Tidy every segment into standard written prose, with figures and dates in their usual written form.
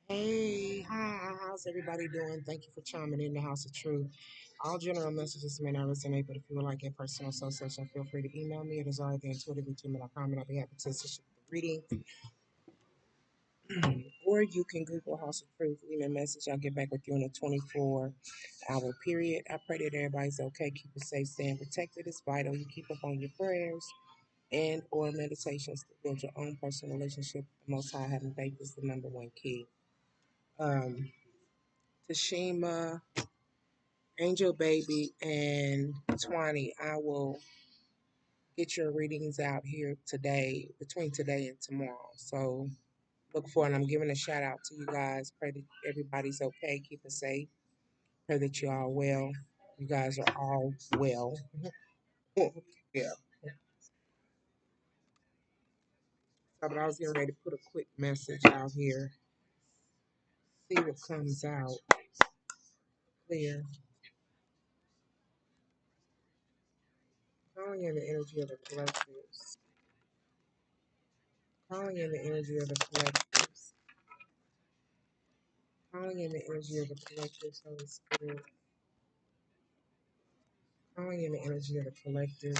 Hey, hi, how's everybody doing? Thank you for chiming in the House of Truth. All general messages may not resonate, but if you would like a personal association, feel free to email me at AZARIATHEINTUITIVE@gmail.com and I'll be happy to assist you with the reading. Or you can Google House of Truth, leave me a message. I'll get back with you in a 24-hour period. I pray that everybody's okay. Keep it safe, staying protected. It's vital you keep up on your prayers and or meditations to build your own personal relationship with the Most High. Having faith is the number one key. Um, Tashima, Angel Baby, and Twani, I will get your readings out here today, between today and tomorrow. So look for it. I'm giving a shout out to you guys. Pray that everybody's okay. Keep it safe. Pray that you all well. You guys are all well. Yeah. So, but I was getting ready to put a quick message out here. See what comes out clear. Calling in the energy of the collectives. Calling in the energy of the collectives. Calling in the energy of the collectives, Holy Spirit. Calling in the energy of the collective.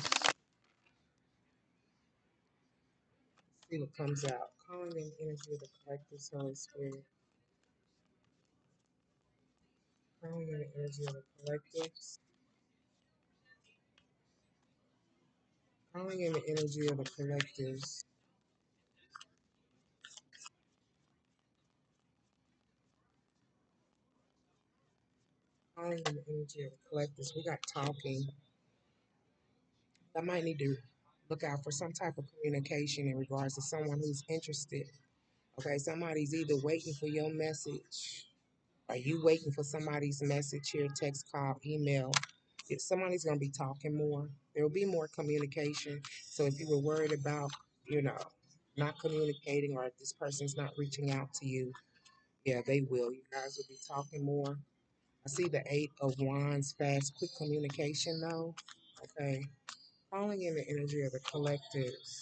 See what comes out. Calling in the energy of the collective, Holy Spirit. Calling in the energy of the collectives. Calling in the energy of the collectives. Calling in the energy of the collectives. We got talking. I might need to look out for some type of communication in regards to someone who's interested. Okay, somebody's either waiting for your message. Are you waiting for somebody's message here, text, call, email? If somebody's going to be talking more, there will be more communication. So if you were worried about, you know, not communicating or if this person's not reaching out to you, yeah, they will. You guys will be talking more. I see the Eight of Wands, fast, quick communication though. Okay. Calling in the energy of the collectives.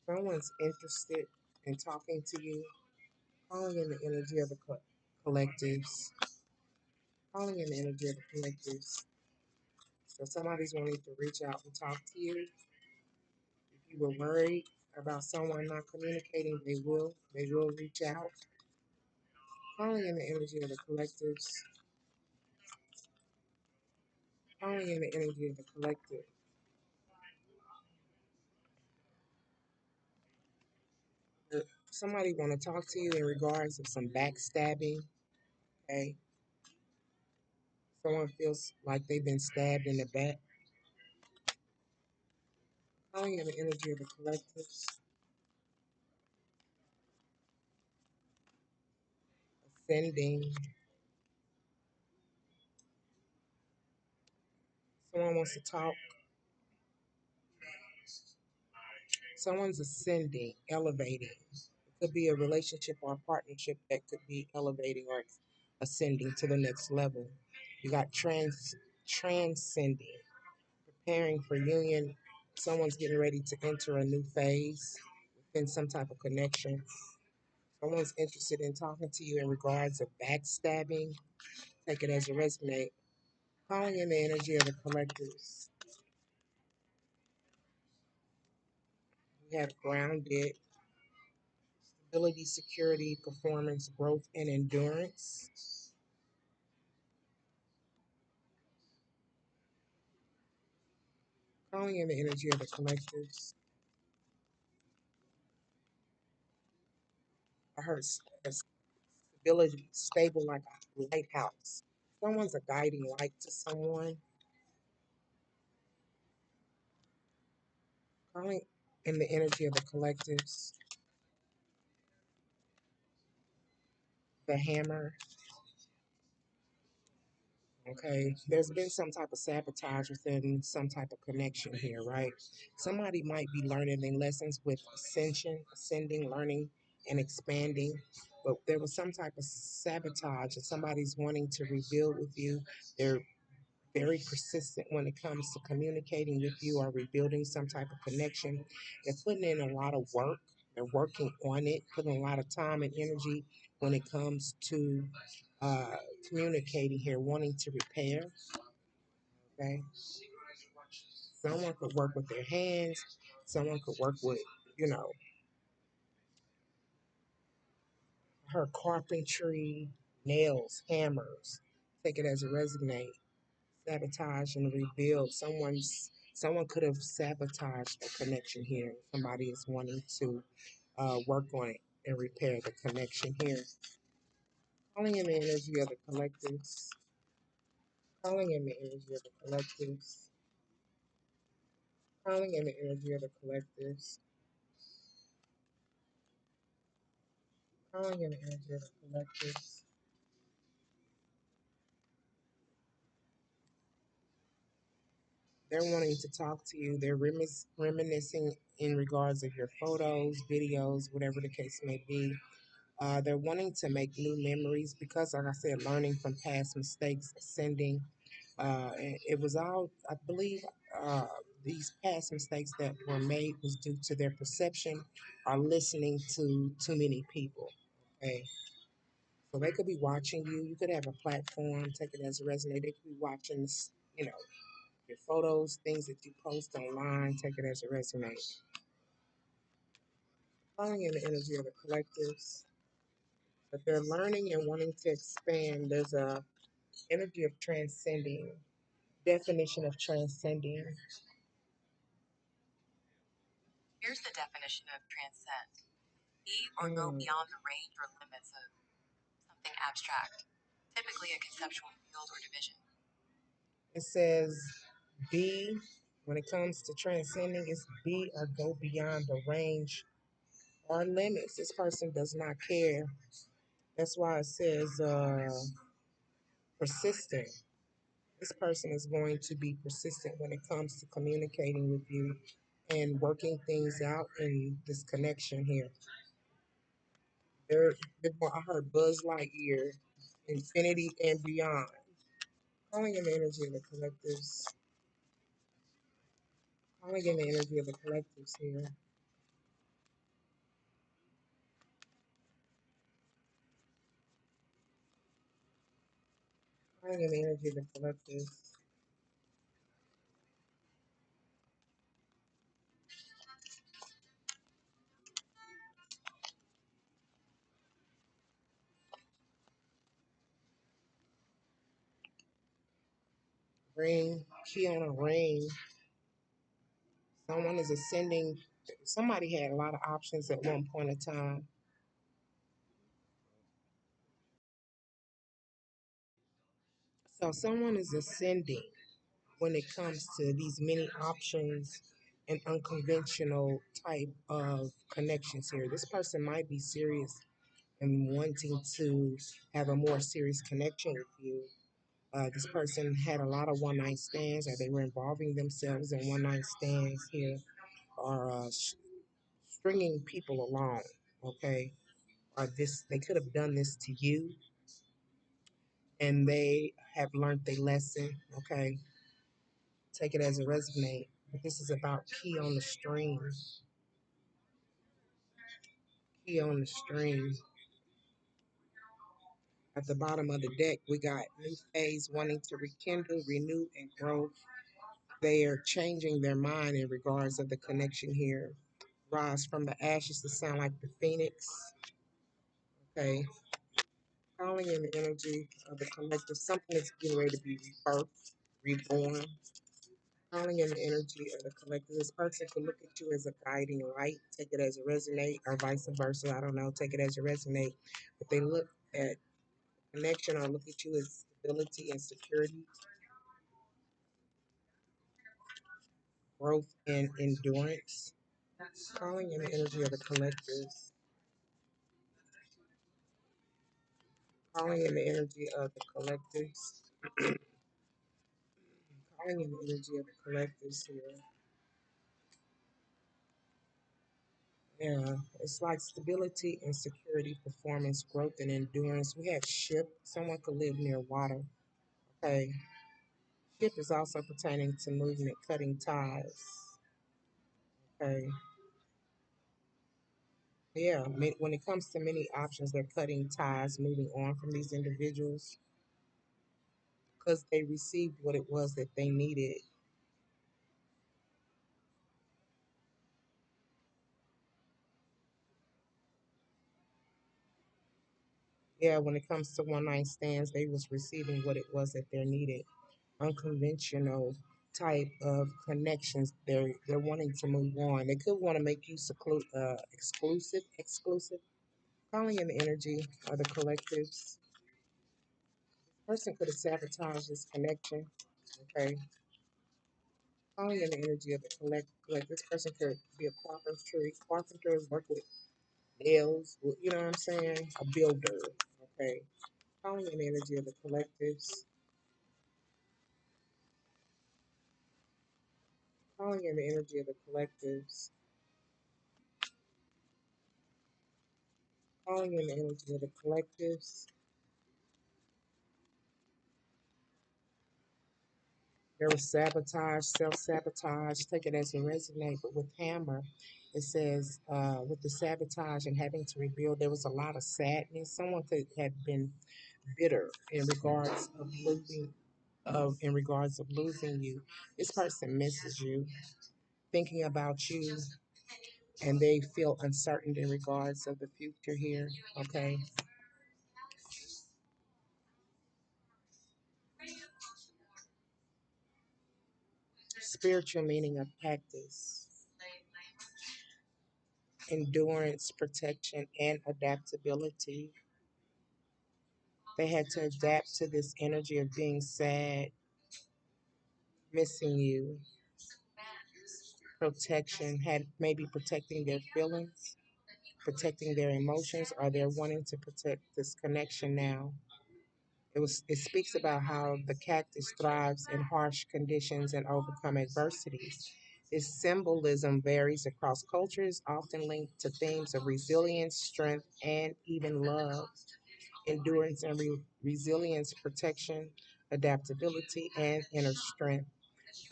Someone's interested in talking to you. Calling in the energy of the collectives. Calling in the energy of the collectives. So somebody's wanting to reach out and talk to you. If you were worried about someone not communicating, they will. They will reach out. Calling in the energy of the collectives. Calling in the energy of the collective. Somebody want to talk to you in regards of some backstabbing. Okay. Someone feels like they've been stabbed in the back. Calling in the energy of the collectives. Ascending. Someone wants to talk. Someone's ascending, elevating. It could be a relationship or a partnership that could be elevating or ascending to the next level. You got transcending, preparing for union. Someone's getting ready to enter a new phase within some type of connection. Someone's interested in talking to you in regards of backstabbing. Take it as a resonate. Calling in the energy of the collectives. We have grounded, stability, security, performance, growth, and endurance. Calling in the energy of the collectives. I heard stability, stable like a lighthouse. Someone's a guiding light to someone. Calling in the energy of the collectives. The hammer. Okay, there's been some type of sabotage within some type of connection here, right? Somebody might be learning their lessons with ascending, learning, and expanding, but there was some type of sabotage, and somebody's wanting to rebuild with you. They're very persistent when it comes to communicating with you or rebuilding some type of connection. They're putting in a lot of work. They're working on it, putting a lot of time and energy when it comes to uh, communicating here, wanting to repair. Okay, someone could work with their hands. Someone could work with, you know, her carpentry, nails, hammers. Take it as a resonate. Sabotage and rebuild. Someone could have sabotaged a connection here. Somebody is wanting to work on it and repair the connection here. Calling in the energy of the collectives. Calling in the energy of the collectives. Calling in the energy of the collectives. Calling in the energy of the collectives. They're wanting to talk to you. They're reminiscing in regards of your photos, videos, whatever the case may be. They're wanting to make new memories because, like I said, learning from past mistakes, ascending. It was all, I believe, uh, these past mistakes that were made was due to their perception or listening to too many people. Okay. So they could be watching you. You could have a platform, take it as a resonate. They could be watching, you know, your photos, things that you post online, take it as a resonate. Calling in the energy of the collectives. But they're learning and wanting to expand. There's a energy of transcending, definition of transcending. Here's the definition of transcend. Be or go beyond the range or limits of something abstract, typically a conceptual field or division. It says be, when it comes to transcending, it's be or go beyond the range or limits. This person does not care. That's why it says persistent. This person is going to be persistent when it comes to communicating with you and working things out in this connection here. I heard Buzz Lightyear, infinity and beyond. Calling in the energy of the collectives. Calling in the energy of the collectives here. Calling in the energy of the collectives. Ring, key on a ring. Someone is ascending. Somebody had a lot of options at one point in time. So someone is ascending when it comes to these many options and unconventional type of connections here. This person might be serious and wanting to have a more serious connection with you. This person had a lot of one night stands, or they were involving themselves in one night stands here, or stringing people along. Okay, or this they could have done this to you, and they have learned their lesson. Okay, take it as a resonate. But this is about key on the string. Key on the string. At the bottom of the deck, we got new phase wanting to rekindle, renew, and grow. They are changing their mind in regards of the connection here. Rise from the ashes to sound like the phoenix. Okay. Calling in the energy of the collective. Something is getting ready to be rebirthed, reborn. Calling in the energy of the collective. This person could look at you as a guiding light. Take it as a resonate, or vice versa. I don't know. Take it as a resonate. But they look at connection or look at you as stability and security, growth and endurance. Calling in the energy of the collective. Calling in the energy of the collectives. Calling in the energy of the collectives here. Yeah, it's like stability and security, performance, growth, and endurance. We have ship. Someone could live near water. Okay. Ship is also pertaining to movement, cutting ties. Okay. Yeah, when it comes to many options, they're cutting ties, moving on from these individuals because they received what it was that they needed. Yeah, when it comes to one night stands, they was receiving what it was that they needed. Unconventional type of connections. They're wanting to move on. They could want to make you exclusive. Calling in the energy of the collectives. Person could have sabotaged this connection. Okay, calling in the energy of the collect. This person could be a carpenter. Carpenters work with nails. You know what I'm saying? A builder. Okay, calling in the energy of the collectives. Calling in the energy of the collectives. Calling in the energy of the collectives. There was sabotage, self sabotage. Take it as you resonate. But with Hammer, it says with the sabotage and having to rebuild, there was a lot of sadness. Someone could have been bitter in regards of losing you. This person misses you, thinking about you, and they feel uncertain in regards of the future here. Okay, spiritual meaning of practice, endurance, protection, and adaptability. They had to adapt to this energy of being sad, missing you, protection, had maybe protecting their feelings, protecting their emotions, or they're wanting to protect this connection now. It speaks about how the cactus thrives in harsh conditions and overcome adversities. Its symbolism varies across cultures, often linked to themes of resilience, strength, and even love. Endurance and resilience, protection, adaptability, and inner strength,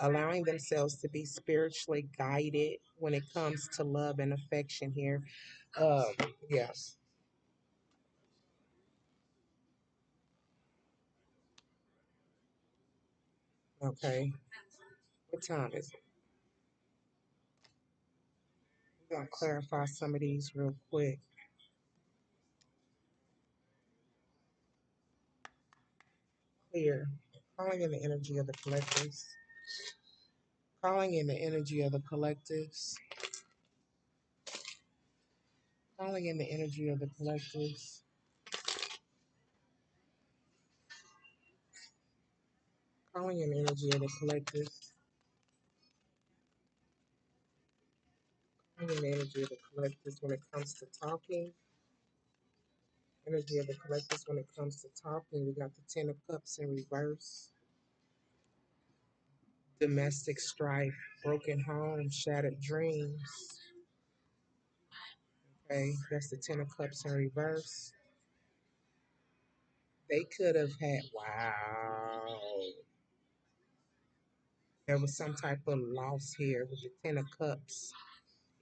allowing themselves to be spiritually guided when it comes to love and affection here. Um, yes. Okay. What time is it? We're gonna clarify some of these real quick. Clear. Calling in the energy of the collectives. Calling in the energy of the collectives. Calling in the energy of the collectives. Calling in the energy of the collectives. Calling in the energy of the collectives when it comes to talking. Energy of the collectives when it comes to talking. We got the Ten of Cups in reverse. Domestic strife, broken homes, shattered dreams. Okay, that's the Ten of Cups in reverse. They could have had, wow. There was some type of loss here with the Ten of Cups,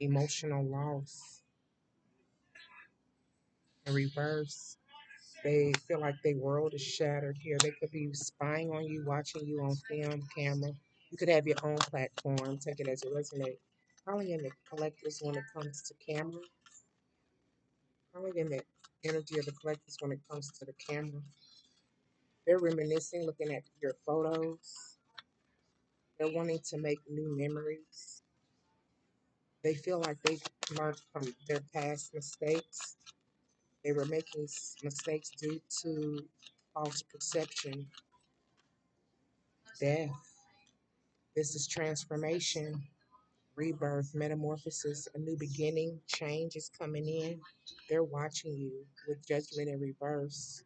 emotional loss in reverse. They feel like their world is shattered here. They could be spying on you, watching you on film, camera. You could have your own platform, take it as it resonates. Calling in the collectors when it comes to camera. Calling in the energy of the collectors when it comes to the camera. They're reminiscing, looking at your photos. They're wanting to make new memories. They feel like they've learned from their past mistakes. They were making mistakes due to false perception, death. This is transformation, rebirth, metamorphosis, a new beginning, change is coming in. They're watching you with judgment in reverse.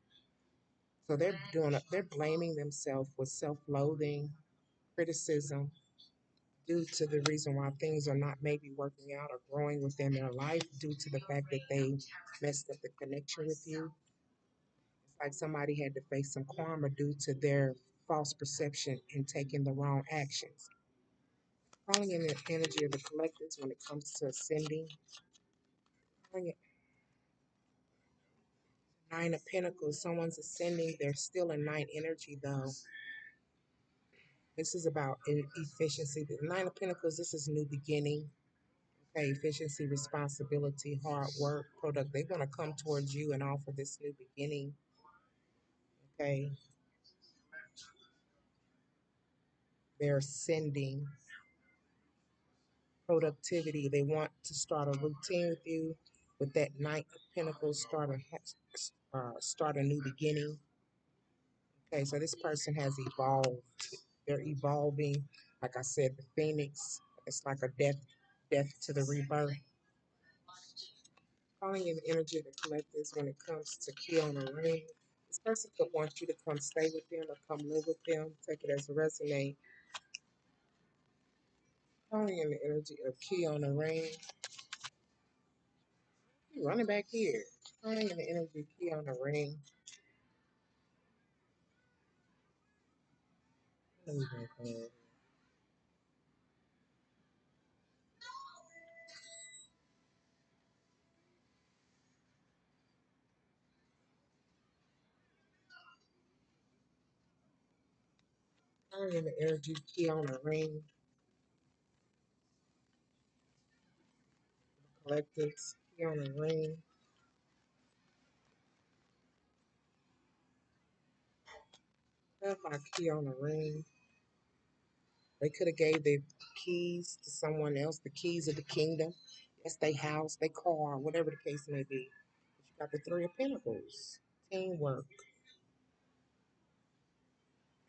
So they're blaming themselves with self-loathing, criticism, due to the reason why things are not maybe working out or growing within their life due to the fact that they messed up the connection with you. It's like somebody had to face some karma due to their false perception and taking the wrong actions. Calling in the energy of the collectives when it comes to ascending, Nine of Pentacles, someone's ascending. They're still in nine energy though. This is about efficiency. The Nine of Pentacles, this is new beginning. Okay, efficiency, responsibility, hard work, product. They're going to come towards you and offer this new beginning. Okay, they're ascending. Productivity. They want to start a routine with you. With that Knight of Pentacles, start a new beginning. Okay, so this person has evolved. They're evolving. Like I said, the Phoenix. It's like a death to the rebirth. Calling in the energy of the collectives when it comes to key on a ring. This person could want you to come stay with them or come live with them. Take it as a resonate. Calling in the energy of key on a ring. You're running back here. Calling in the energy of key on a ring. Calling in the energy of key on a ring. Collectives. Key on a ring. Clarify key on a ring. They could have gave their keys to someone else, the keys of the kingdom. That's their house, their car, whatever the case may be. But you got the Three of Pentacles. Teamwork,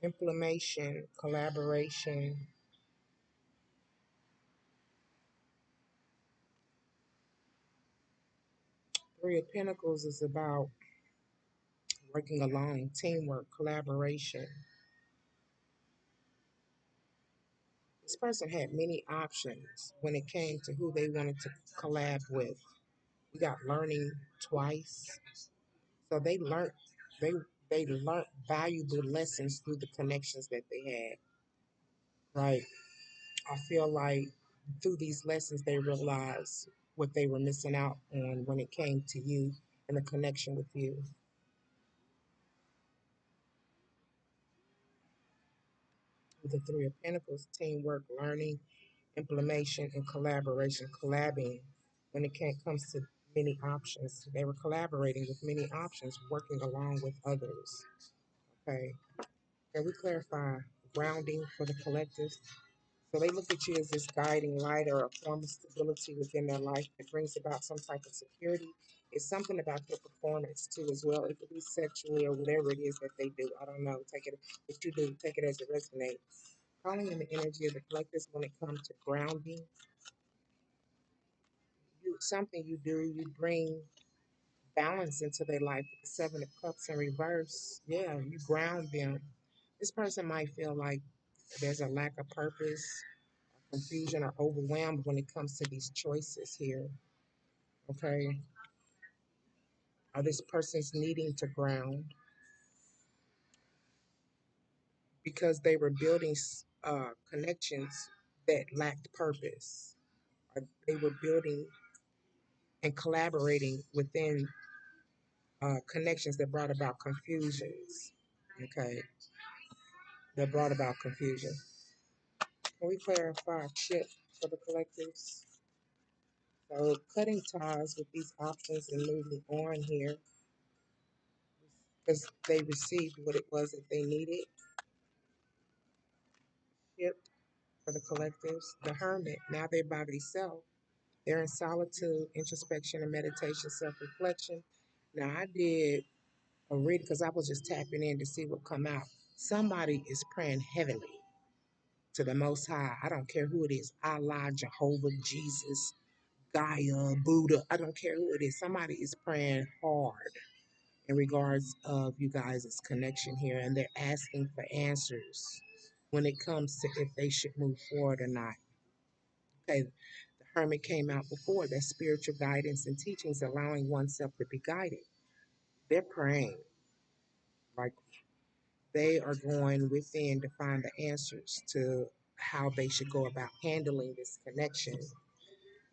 implementation, collaboration. Three of Pentacles is about working alone, teamwork, collaboration. This person had many options when it came to who they wanted to collab with. We got learning twice. So they they learned valuable lessons through the connections that they had. Right. I feel like through these lessons they realized what they were missing out on when it came to you and the connection with you. The Three of Pentacles, teamwork, learning, implementation, and collaboration. Collabing when it comes to many options. They were collaborating with many options, working along with others. Okay. Can we clarify grounding for the collective? So they look at you as this guiding light or a form of stability within their life that brings about some type of security. It's something about your performance too as well. It could be sexually or whatever it is that they do. I don't know. Take it if you do, take it as it resonates. Calling in the energy of the collectors when it comes to grounding. Something you do, you bring balance into their life with the Seven of Cups in reverse. Yeah, you ground them. This person might feel like there's a lack of purpose, confusion, or overwhelmed when it comes to these choices here. Okay. Or this person's needing to ground because they were building connections that lacked purpose. Or they were building and collaborating within connections that brought about confusions. Okay. That brought about confusion. Can we clarify chip for the collectives? So cutting ties with these options and moving on here because they received what it was that they needed. Chip for the collectives. The Hermit, now they're by themselves. They're in solitude, introspection, and meditation, self-reflection. Now I did a read because I was just tapping in to see what come out. Somebody is praying heavily to the Most High. I don't care who it is. Allah, Jehovah, Jesus, Gaia, Buddha. I don't care who it is. Somebody is praying hard in regards of you guys' connection here, and they're asking for answers when it comes to if they should move forward or not. Okay, the Hermit came out before. That's spiritual guidance and teachings, allowing oneself to be guided. They're praying like they are going within to find the answers to how they should go about handling this connection.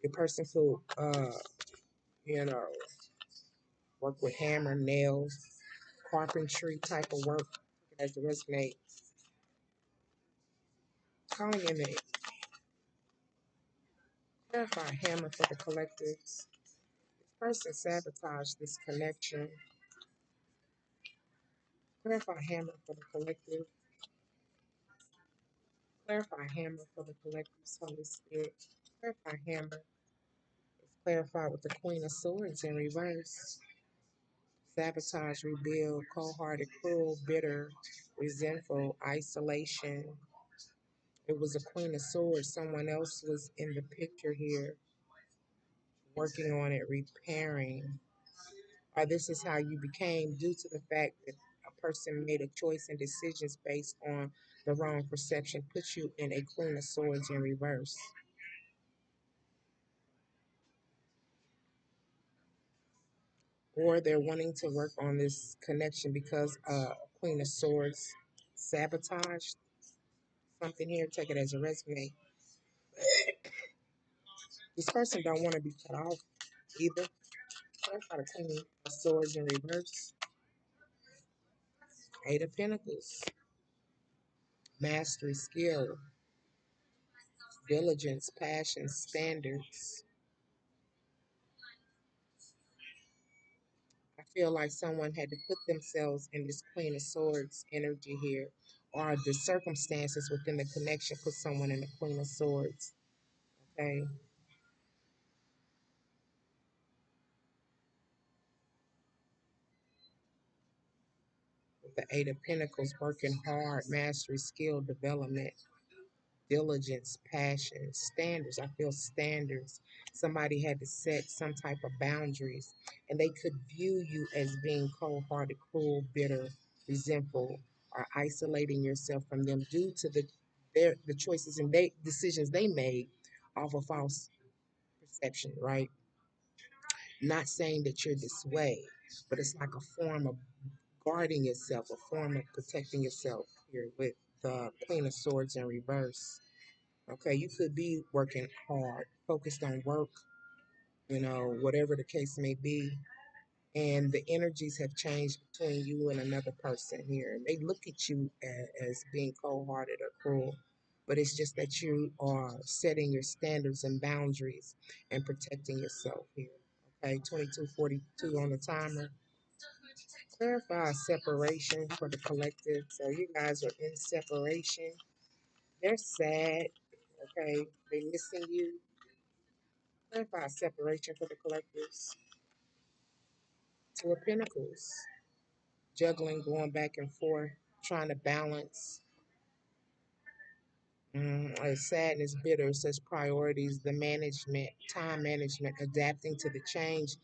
The person who you know, work with hammer, nails, carpentry type of work as the resonate. Calling in the clarify hammer for the collectives. This person sabotaged this connection. Clarify hammer for the collective. Clarify hammer for the collective. Holy Spirit. Clarify hammer is clarified with the Queen of Swords in reverse. Sabotage, rebuild, cold-hearted, cruel, bitter, resentful, isolation. It was a Queen of Swords. Someone else was in the picture here, working on it, repairing. Or this is how you became due to the fact that a person made a choice and decisions based on the wrong perception, puts you in a Queen of Swords in reverse. Or they're wanting to work on this connection because Queen of Swords sabotaged something here. Take it as a resume. This person don't want to be cut off either. Clarify the Queen of Swords in reverse. Eight of Pentacles. Mastery, skill, diligence, passion, standards. I feel like someone had to put themselves in this Queen of Swords energy here, or the circumstances within the connection put someone in the Queen of Swords. Okay. With the Eight of Pentacles, working hard, mastery, skill, development, diligence, passion, standards. I feel standards. Somebody had to set some type of boundaries, and they could view you as being cold-hearted, cruel, bitter, resentful, or isolating yourself from them due to the choices and they decisions they made off of false perception, right? Not saying that you're this way, but it's like a form of guarding yourself, a form of protecting yourself here with the Queen of Swords in reverse. Okay, you could be working hard, focused on work, whatever the case may be. And the energies have changed between you and another person here. And they look at you as being cold hearted or cruel. But it's just that you are setting your standards and boundaries and protecting yourself here. Okay, 22:42 on the timer. Clarify separation for the collective. So you guys are in separation. They're sad. Okay, they missing you. Clarify separation for the collectives. Two of Pentacles. Juggling, going back and forth, trying to balance. Sadness, bitter, says priorities, the management, time management, adapting to the change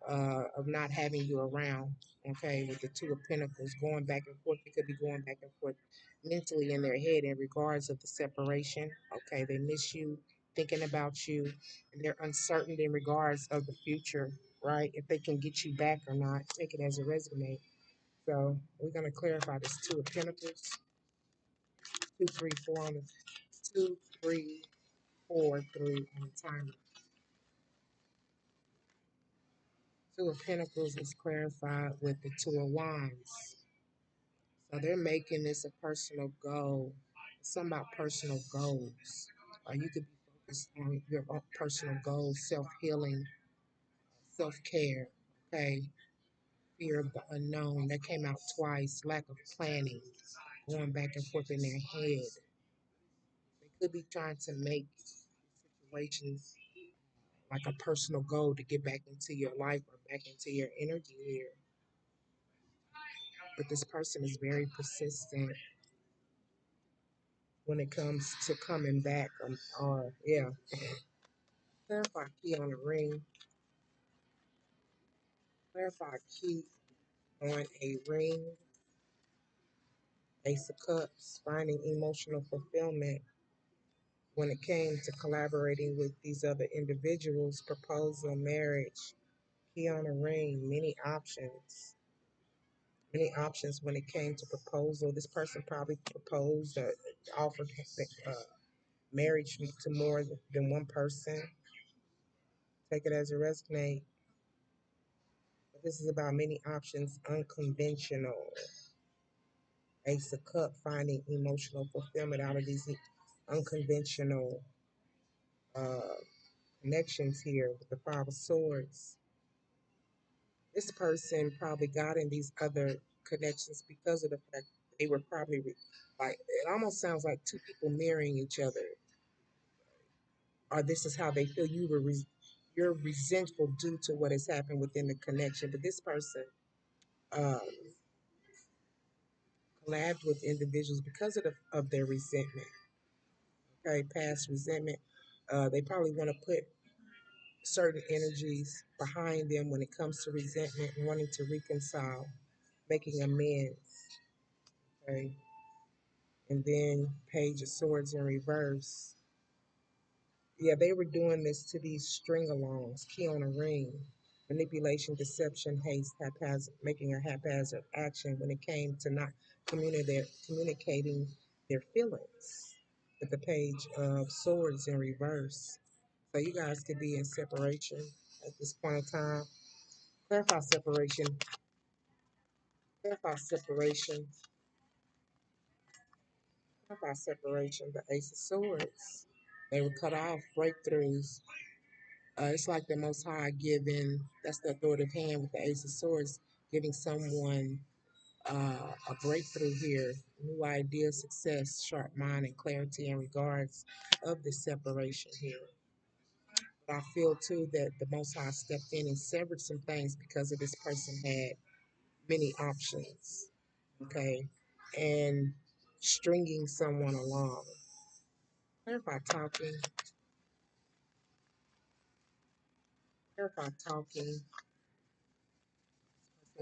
of not having you around. Okay, with the Two of Pentacles, going back and forth. They could be going back and forth mentally in their head in regards of the separation. Okay, they miss you, thinking about you, and they're uncertain in regards of the future, right? If they can get you back or not. Take it as a resume. So we're going to clarify this Two of Pentacles. 2, 3, 4 on the 2, 3, 4, 3 on the timer. Two of Pentacles is clarified with the Two of Wands. So they're making this a personal goal. It's something about personal goals. Or you could be focused on your own personal goals, self-healing, self-care, okay? Fear of the unknown. That came out twice. Lack of planning, going back and forth in their head. They could be trying to make situations like a personal goal to get back into your life or back into your energy here. But this person is very persistent when it comes to coming back. Or yeah, clarify key on the ring. Clarify key on a ring. Ace of Cups, finding emotional fulfillment when it came to collaborating with these other individuals, proposal, marriage, key on a ring, many options. Many options when it came to proposal. This person probably proposed or offered marriage to more than one person. Take it as a resume. This is about many options, unconventional. Ace of Cup, finding emotional fulfillment out of these unconventional uh, connections here with the Five of Swords. This person probably got in these other connections because of the fact they were probably like, it almost sounds like two people mirroring each other, or this is how they feel. You're resentful due to what has happened within the connection, but this person um, collabed with individuals because of their resentment. Okay, past resentment. They probably want to put certain energies behind them when it comes to resentment and wanting to reconcile, making amends. Okay, and then Page of Swords in reverse. Yeah, they were doing this to these string alongs, key on a ring, manipulation, deception, haste, haphazard, making a haphazard action when it came to not communicating their feelings. With the Page of Swords in reverse. So you guys could be in separation at this point in time. Clarify separation. Clarify separation. Clarify separation. The Ace of Swords. They were cut off. Breakthroughs. It's like the Most High giving, that's the authoritative hand with the Ace of Swords, giving someone a breakthrough here, new idea, success, sharp mind, and clarity in regards of the separation here. But I feel too that the Most High stepped in and severed some things because of this person had many options, okay, and stringing someone along. Clarify talking, clarify talking.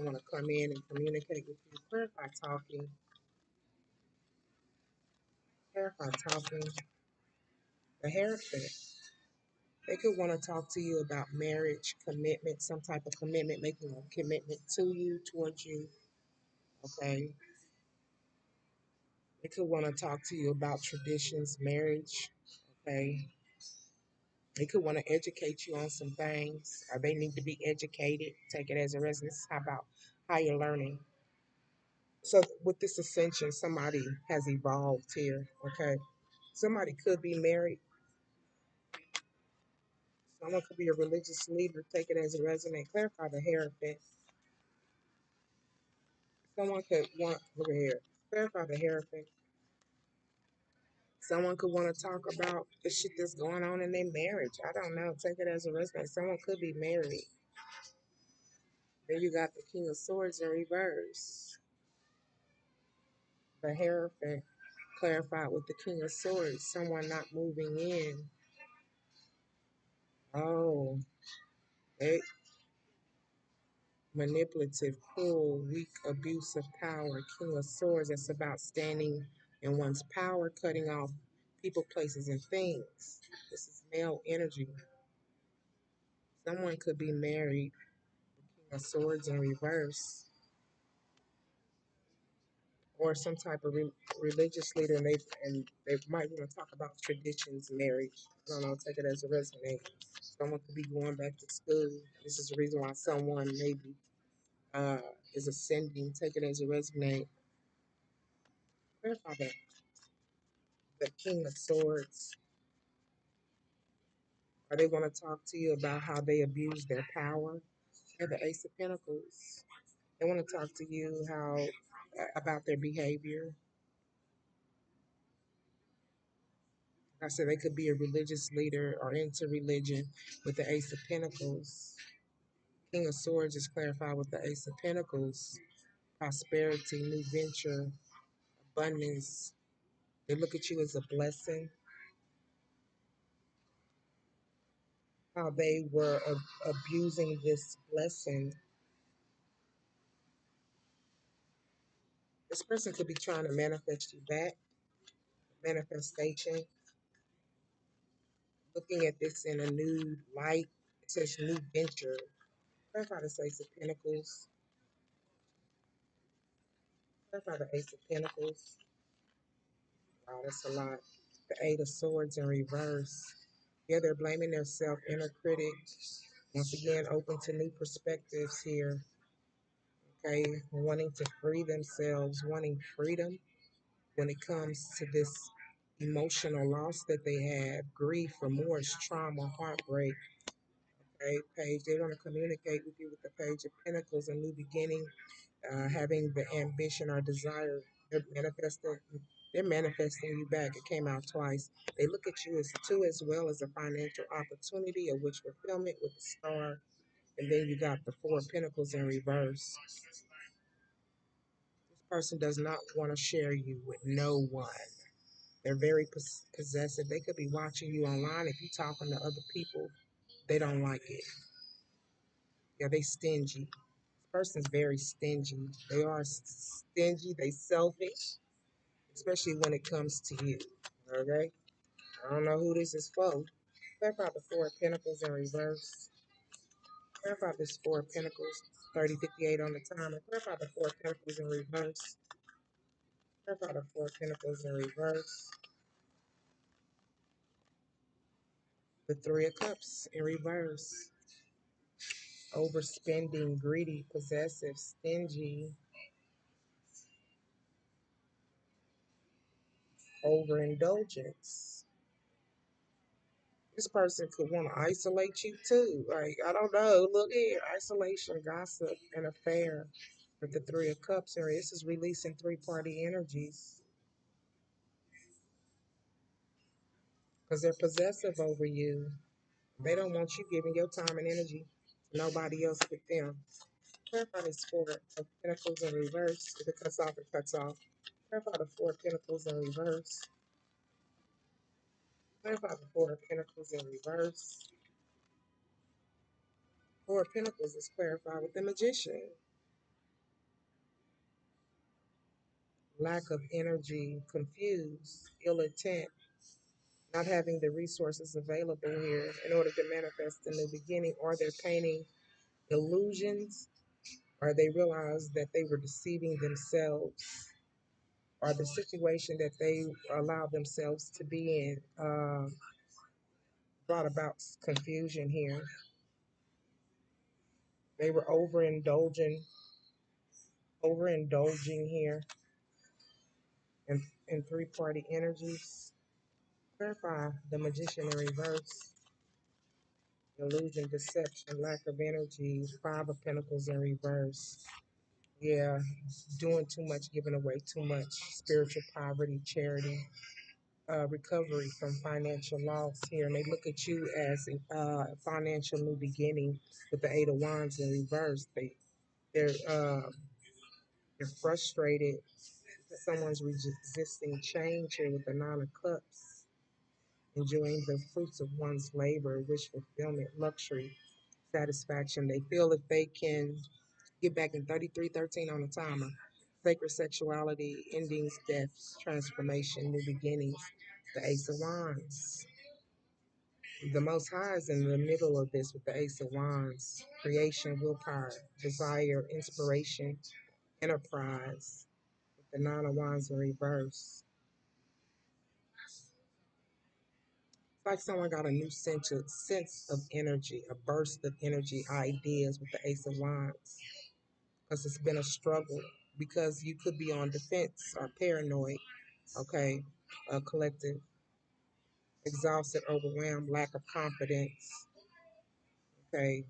I want to come in and communicate with you. Clarify talking. Clarify talking. The Hierophant. They could want to talk to you about marriage, commitment, some type of commitment, making a commitment to you, towards you. Okay. They could want to talk to you about traditions, marriage. Okay. They could want to educate you on some things, or they need to be educated. Take it as a residence. How about higher learning? So with this ascension, somebody has evolved here. Okay. Somebody could be married. Someone could be a religious leader. Take it as a resonate. Clarify the Hierophant. Someone could want, look at here. Clarify the Hierophant. Someone could want to talk about the shit that's going on in their marriage. I don't know. Take it as a resonate. Someone could be married. Then you got the King of Swords in reverse. The Hierophant clarified with the King of Swords. Someone not moving in. Oh, they manipulative, cruel, weak, abuse of power. King of Swords. That's about standing in one's power, cutting off people, places, and things. This is male energy. Someone could be married. King of Swords in reverse, or some type of religious leader, and they might want to talk about traditions, marriage. I don't know. Take it as a resonate. Someone could be going back to school. This is the reason why someone maybe uh, is ascending. Take it as a resonate. Clarify that. The King of Swords. Or they want to talk to you about how they abuse their power. And the Ace of Pentacles. They want to talk to you how about their behavior. Like I said, they could be a religious leader or into religion with the Ace of Pentacles. King of Swords is clarified with the Ace of Pentacles. Prosperity, new venture, abundance. They look at you as a blessing. How they were abusing this blessing. This person could be trying to manifest you back. Manifestation. Looking at this in a new light. It says new venture. Clarify the Ace of Pentacles. Clarify the Ace of Pentacles. Wow, that's a lot. The Eight of Swords in reverse. Yeah, they're blaming their self, inner critic. Once again, open to new perspectives here. Okay, wanting to free themselves, wanting freedom when it comes to this emotional loss that they have, grief, remorse, trauma, heartbreak. Okay, page, they want to communicate with you with the Page of Pentacles, a new beginning, having the ambition or desire. They're manifesting, they're manifesting you back. It came out twice. They look at you as too, as well as a financial opportunity, a wish fulfillment with the star. And then you got the Four of Pentacles in reverse. This person does not want to share you with no one. They're very possessive. They could be watching you online. If you're talking to other people, they don't like it. Yeah, they stingy. This person's very stingy. They are stingy. They selfish, especially when it comes to you. Okay? I don't know who this is for. Clarify the Four of Pentacles in reverse. Clarify this Four of Pentacles, 30:58 on the timer. Clarify the Four of Pentacles in reverse. Clarify the Four of Pentacles in reverse. The Three of Cups in reverse. Overspending, greedy, possessive, stingy, overindulgence. This person could want to isolate you too. Like, I don't know. Look here. Isolation, gossip, and affair. With the Three of Cups area, this is releasing three-party energies. Because they're possessive over you. They don't want you giving your time and energy to nobody else but them. Clarify this Four of Pentacles in reverse. If it cuts off, it cuts off. Clarify the Four of Pentacles in reverse. Clarify the Four of Pentacles in reverse. Four of Pentacles is clarified with the Magician. Lack of energy, confused, ill intent, not having the resources available here in order to manifest a new beginning, or they're painting illusions, or they realize that they were deceiving themselves, or the situation that they allowed themselves to be in brought about confusion here. They were overindulging here in three-party energies. Clarify the Magician in reverse. Illusion, deception, lack of energy, Five of Pentacles in reverse. Yeah, doing too much, giving away too much, spiritual poverty, charity, recovery from financial loss here. And they look at you as a financial new beginning with the Eight of Wands in reverse. They're, uh, they're frustrated because someone's resisting change here with the Nine of Cups, enjoying the fruits of one's labor, wish fulfillment, luxury, satisfaction. They feel if they can get back in 33:13 on the timer. Sacred sexuality, endings, deaths, transformation, new beginnings. The Ace of Wands. The Most High is in the middle of this with the Ace of Wands. Creation, willpower, desire, inspiration, enterprise. With the Nine of Wands in reverse. It's like someone got a new sense of energy, a burst of energy, ideas with the Ace of Wands. Because it's been a struggle. Because you could be on defense or paranoid, okay? Collective, exhausted, overwhelmed, lack of confidence, okay?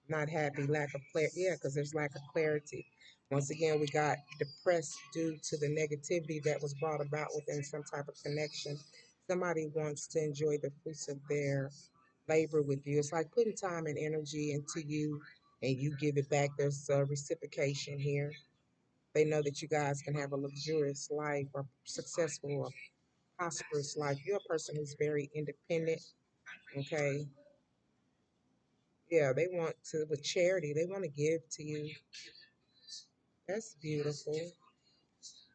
Not happy, lack of clarity. Yeah, because there's lack of clarity. Once again, we got depressed due to the negativity that was brought about within some type of connection. Somebody wants to enjoy the fruits of their labor with you. It's like putting time and energy into you and you give it back. There's a reciprocation here. They know that you guys can have a luxurious life or successful or prosperous life. You're a person who's very independent, okay? Yeah, they want to, with charity, they want to give to you. That's beautiful.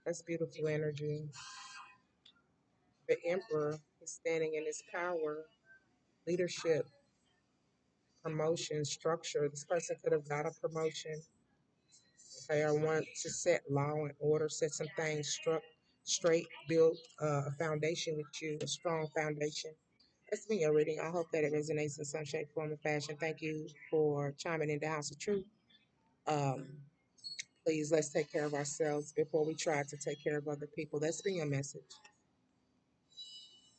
That's beautiful energy. The Emperor is standing in his power, leadership, promotion, structure. This person could have got a promotion. Okay, I want to set law and order, set some things straight, build a foundation with you, a strong foundation. That's been your reading. I hope that it resonates in some shape, form, or fashion. Thank you for chiming in the House of Truth. Um, Please, let's take care of ourselves before we try to take care of other people. That's been your message.